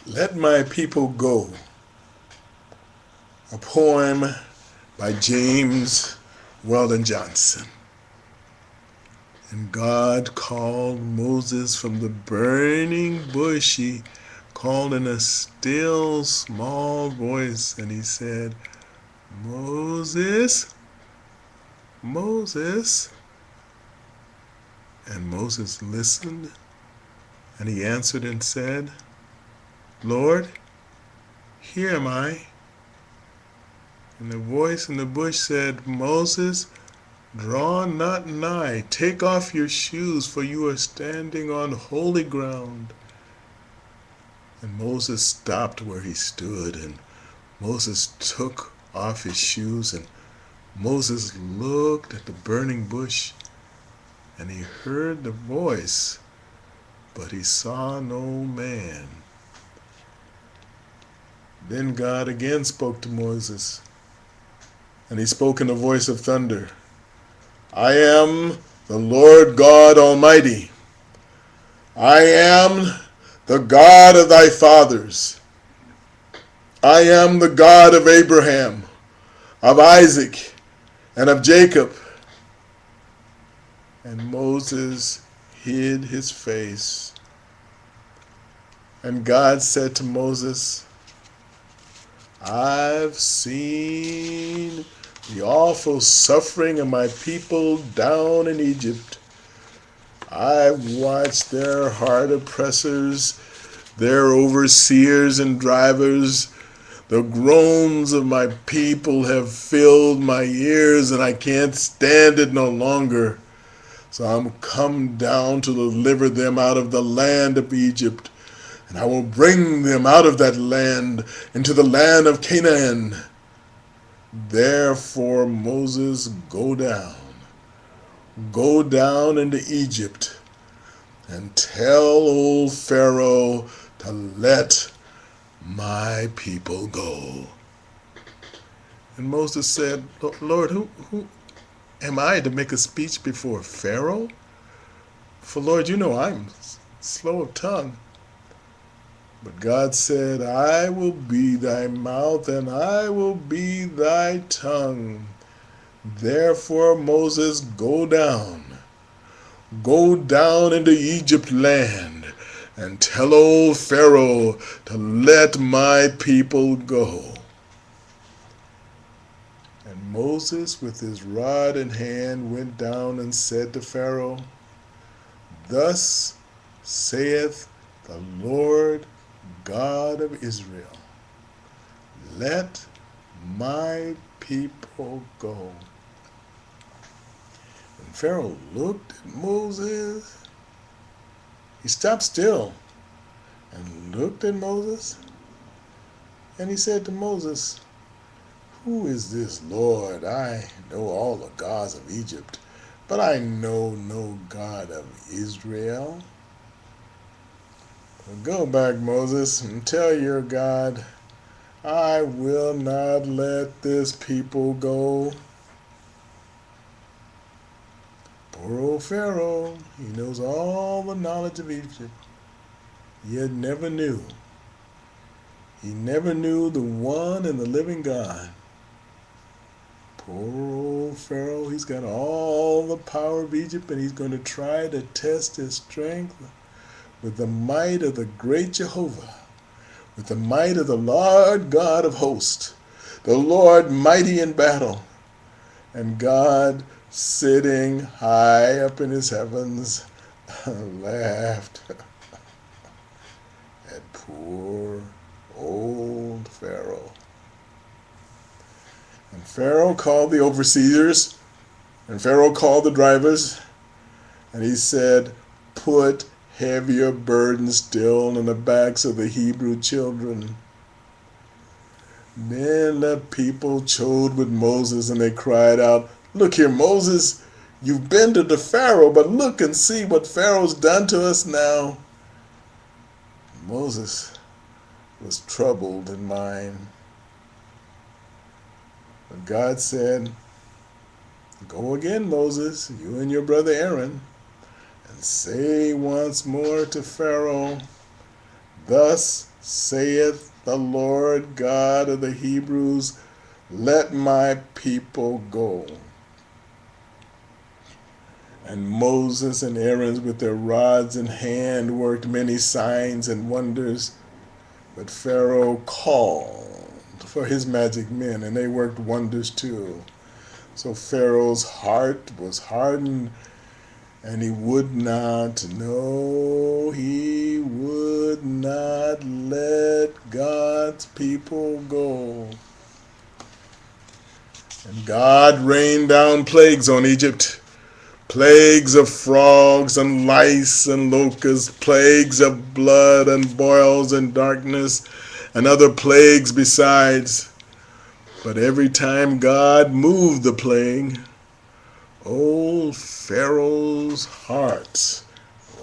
Let My People Go, a poem by James Weldon Johnson. And God called Moses from the burning bush. He called in a still small voice, and he said, Moses, Moses. And Moses listened, and he answered and said, Lord, here am I. And the voice in the bush said, Moses, draw not nigh, take off your shoes, for you are standing on holy ground. And Moses stopped where he stood, and Moses took off his shoes, and Moses looked at the burning bush, and he heard the voice, but he saw no man. Then God again spoke to Moses, and he spoke in a voice of thunder. I am the Lord God Almighty. I am the God of thy fathers. I am the God of Abraham, of Isaac, and of Jacob. And Moses hid his face. And God said to Moses, I've seen the awful suffering of my people down in Egypt. I've watched their hard oppressors, their overseers and drivers. The groans of my people have filled my ears, and I can't stand it no longer. So I'm come down to deliver them out of the land of Egypt, and I will bring them out of that land into the land of Canaan. Therefore, Moses, go down into Egypt, and tell old Pharaoh to let my people go. And Moses said, Lord, who am I to make a speech before Pharaoh? For Lord, you know I'm slow of tongue. But God said, I will be thy mouth, and I will be thy tongue. Therefore, Moses, go down into Egypt land, and tell old Pharaoh to let my people go. And Moses, with his rod in hand, went down and said to Pharaoh, Thus saith the Lord God of Israel, let my people go. And Pharaoh looked at Moses. He stopped still and looked at Moses. And he said to Moses, Who is this Lord? I know all the gods of Egypt, but I know no God of Israel. Go back, Moses, and tell your God, I will not let this people go. Poor old Pharaoh, he knows all the knowledge of Egypt, yet never knew. He never knew the one and the living God. Poor old Pharaoh, he's got all the power of Egypt, and he's going to try to test his strength with the might of the great Jehovah, with the might of the Lord God of hosts, the Lord mighty in battle, and God sitting high up in his heavens laughed at poor old Pharaoh. And Pharaoh called the overseers, and Pharaoh called the drivers, and he said, Put heavier burdens still on the backs of the Hebrew children. Then the people chode with Moses, and they cried out, Look here, Moses, you've been to the Pharaoh, but look and see what Pharaoh's done to us now. Moses was troubled in mind. But God said, Go again, Moses, you and your brother Aaron, and say once more to Pharaoh, Thus saith the Lord God of the Hebrews, let my people go. And Moses and Aaron with their rods in hand worked many signs and wonders. But Pharaoh called for his magic men, and they worked wonders too. So Pharaoh's heart was hardened, and he would not let God's people go. And God rained down plagues on Egypt. Plagues of frogs and lice and locusts, plagues of blood and boils and darkness, and other plagues besides. But every time God moved the plague, old Pharaoh's heart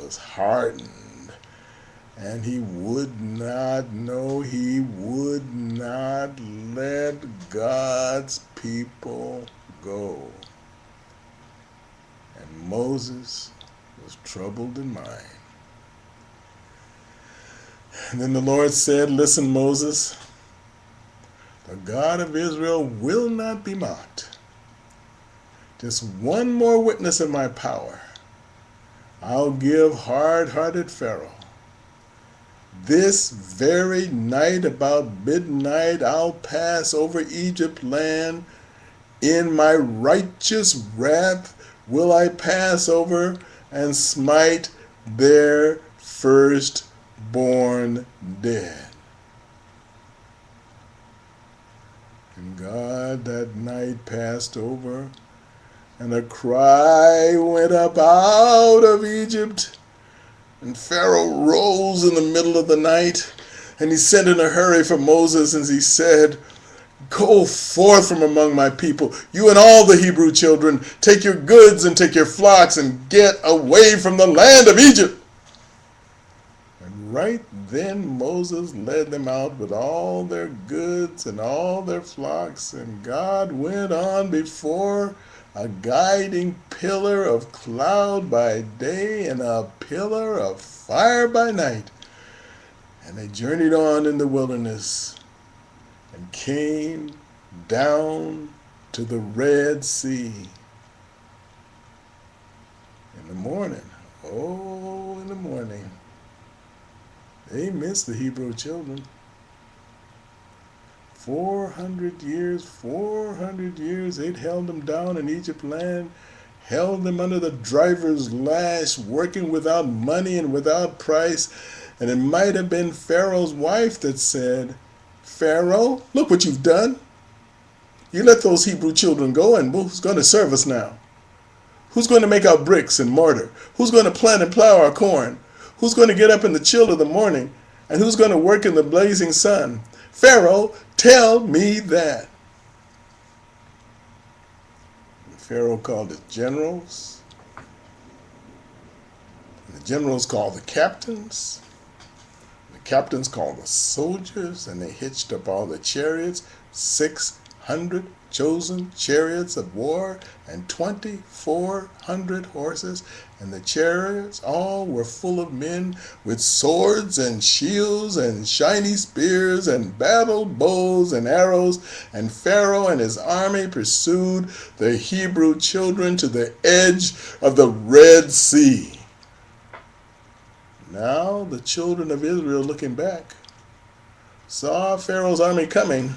was hardened, and he would not let God's people go. And Moses was troubled in mind. And then the Lord said, listen, Moses, the God of Israel will not be mocked. Just one more witness of my power. I'll give hard-hearted Pharaoh. This very night about midnight I'll pass over Egypt land. In my righteous wrath will I pass over and smite their firstborn dead. And God that night passed over, and a cry went up out of Egypt. And Pharaoh rose in the middle of the night, and he sent in a hurry for Moses, and he said, go forth from among my people, you and all the Hebrew children. Take your goods and take your flocks and get away from the land of Egypt. And right then Moses led them out with all their goods and all their flocks, and God went on before, a guiding pillar of cloud by day and a pillar of fire by night. And they journeyed on in the wilderness and came down to the Red Sea. In the morning, they missed the Hebrew children. 400 years, they'd held them down in Egypt land, held them under the driver's lash, working without money and without price. And it might have been Pharaoh's wife that said, Pharaoh, look what you've done. You let those Hebrew children go, and who's going to serve us now? Who's going to make our bricks and mortar? Who's going to plant and plow our corn? Who's going to get up in the chill of the morning? And who's going to work in the blazing sun? Pharaoh, tell me that. And Pharaoh called his generals. And the generals called the captains. The captains called the soldiers, and they hitched up all the chariots, 600 chosen chariots of war, and 2,400 horses. And the chariots all were full of men with swords and shields and shiny spears and battle bows and arrows. And Pharaoh and his army pursued the Hebrew children to the edge of the Red Sea. Now the children of Israel, looking back, saw Pharaoh's army coming.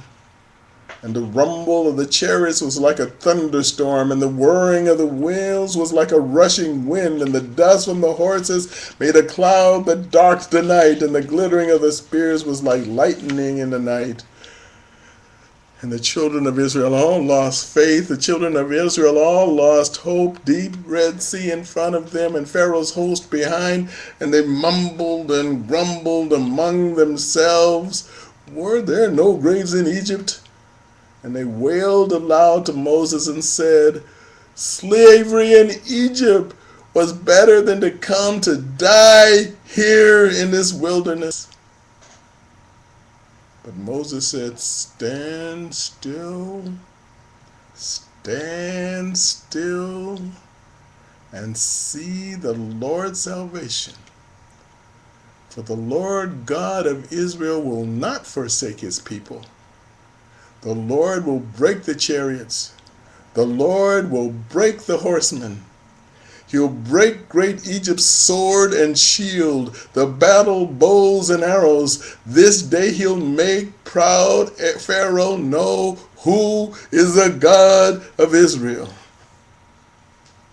And the rumble of the chariots was like a thunderstorm, and the whirring of the wheels was like a rushing wind, and the dust from the horses made a cloud that darkened the night, and the glittering of the spears was like lightning in the night. And the children of Israel all lost faith. The children of Israel all lost hope. Deep Red Sea in front of them and Pharaoh's host behind, and they mumbled and grumbled among themselves. Were there no graves in Egypt? And they wailed aloud to Moses and said, slavery in Egypt was better than to come to die here in this wilderness. But Moses said, stand still, and see the Lord's salvation. For the Lord God of Israel will not forsake his people. The Lord will break the chariots. The Lord will break the horsemen. He'll break great Egypt's sword and shield, the battle bows and arrows. This day he'll make proud Pharaoh know who is the God of Israel.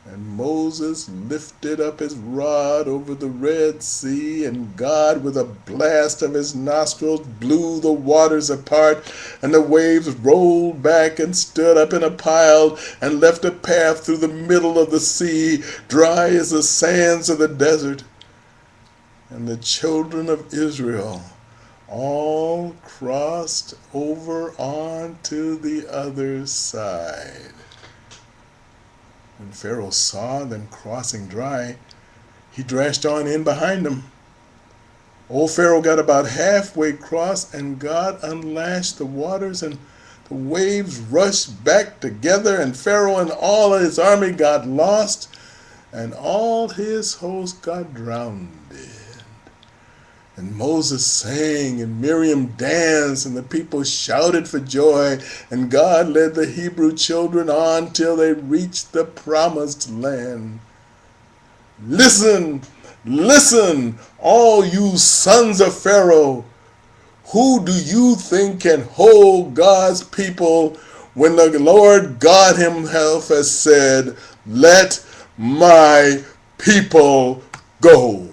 And Moses lifted up his rod over the Red Sea, and God, with a blast of his nostrils, blew the waters apart, and the waves rolled back and stood up in a pile, and left a path through the middle of the sea, dry as the sands of the desert. And the children of Israel all crossed over onto the other side. When Pharaoh saw them crossing dry, he dashed on in behind them. Old Pharaoh got about halfway across, and God unlashed the waters, and the waves rushed back together, and Pharaoh and all of his army got lost, and all his host got drowned. And Moses sang, and Miriam danced, and the people shouted for joy, and God led the Hebrew children on till they reached the promised land. Listen, listen, all you sons of Pharaoh. Who do you think can hold God's people when the Lord God himself has said, let my people go?